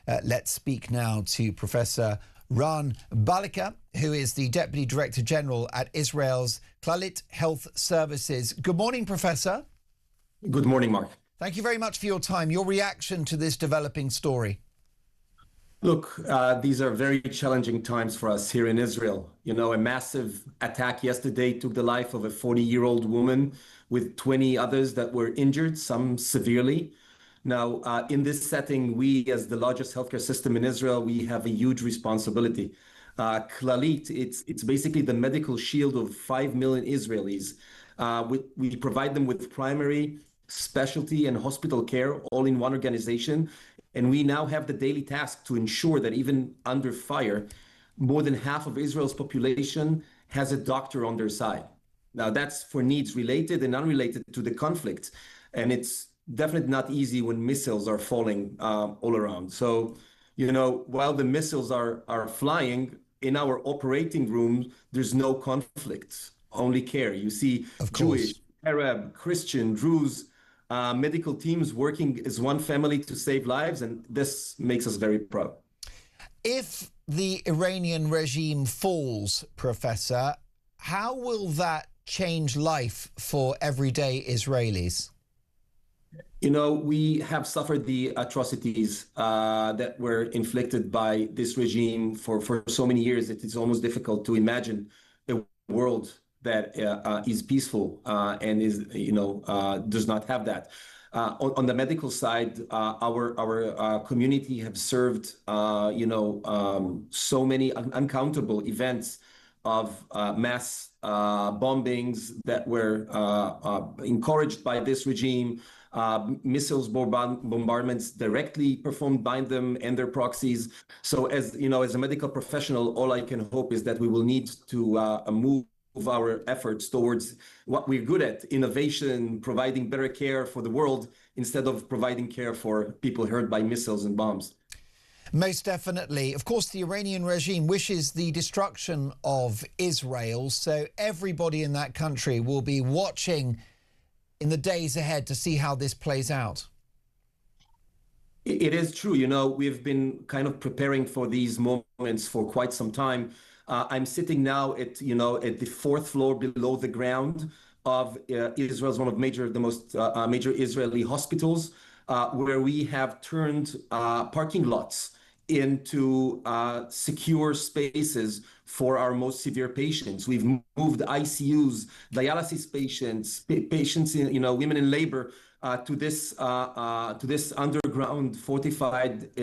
Let's speak now to Professor Ran Balicer, who is the Deputy Director General at Israel's Clalit Health Services. Good morning, Professor. Good morning, Mark. Thank you very much for your time. Your reaction to this developing story? Look, these are very challenging times for us here in Israel. You know, a massive attack yesterday took the life of a 40-year-old woman with 20 others that were injured, some severely. Now, in this setting, we, as the largest healthcare system in Israel, we have a huge responsibility. Clalit, it's basically the medical shield of 5 million Israelis. We provide them with primary, specialty, and hospital care all in one organization. And we now have the daily task to ensure that even under fire, more than half of Israel's population has a doctor on their side. Now, that's for needs related and unrelated to the conflict. And it's definitely not easy when missiles are falling all around. So, you know, while the missiles are flying, in our operating room, there's no conflict, only care. You see Jewish, Arab, Christian, Druze, medical teams working as one family to save lives, and this makes us very proud. If the Iranian regime falls, Professor, how will that change life for everyday Israelis? You know, we have suffered the atrocities that were inflicted by this regime for so many years. It is almost difficult to imagine a world that is peaceful and is, you know, does not have that. On the medical side, our community have served, you know, so many uncountable events of mass bombings that were encouraged by this regime, missiles bombardments directly performed by them and their proxies. So, as you know, as a medical professional, all I can hope is that we will need to move our efforts towards what we're good at: innovation, providing better care for the world instead of providing care for people hurt by missiles and bombs. Most definitely. Of course, the Iranian regime wishes the destruction of Israel, so everybody in that country will be watching in the days ahead to see how this plays out. It is true. You know, we've been kind of preparing for these moments for quite some time. I'm sitting now at, you know, at the fourth floor below the ground of Israel's one of the most major Israeli hospitals, where we have turned parking lots into secure spaces for our most severe patients. We've moved ICUs, dialysis patients, patients in, you know, women in labor, to this underground fortified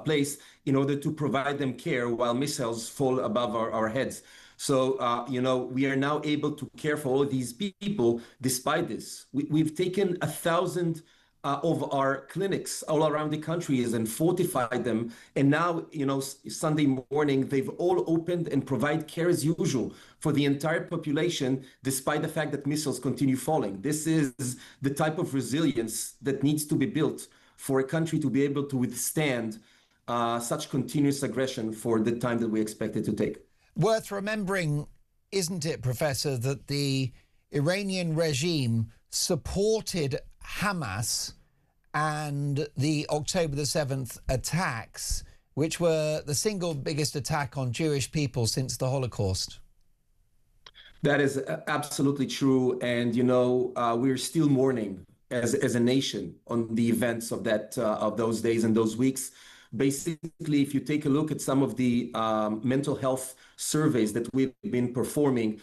place in order to provide them care while missiles fall above our heads. So, you know, we are now able to care for all of these people despite this. We've taken 1,000 of our clinics all around the country and fortified them. And now, you know, Sunday morning, they've all opened and provide care as usual for the entire population, despite the fact that missiles continue falling. This is the type of resilience that needs to be built for a country to be able to withstand such continuous aggression for the time that we expect it to take. Worth remembering, isn't it, Professor, that the Iranian regime supported Hamas and the October the 7th attacks, which were the single biggest attack on Jewish people since the Holocaust? That is absolutely true. And, you know, we're still mourning as a nation on the events of those days and those weeks. Basically, if you take a look at some of the mental health surveys that we've been performing,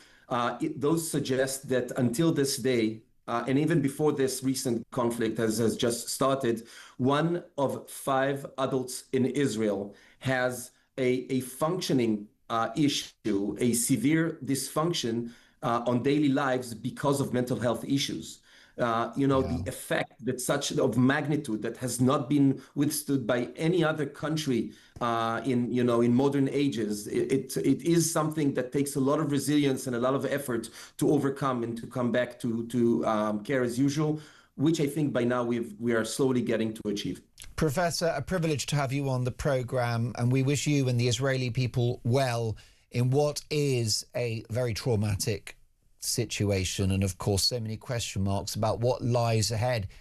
those suggest that until this day, and even before this recent conflict has just started, 1 of 5 adults in Israel has a functioning issue, a severe dysfunction on daily lives because of mental health issues. You know, the effect that such of magnitude that has not been withstood by any other country in modern ages. It is something that takes a lot of resilience and a lot of effort to overcome and to come back to care as usual, which I think by now we are slowly getting to achieve. Professor, a privilege to have you on the program, and we wish you and the Israeli people well in what is a very traumatic situation, and of course so many question marks about what lies ahead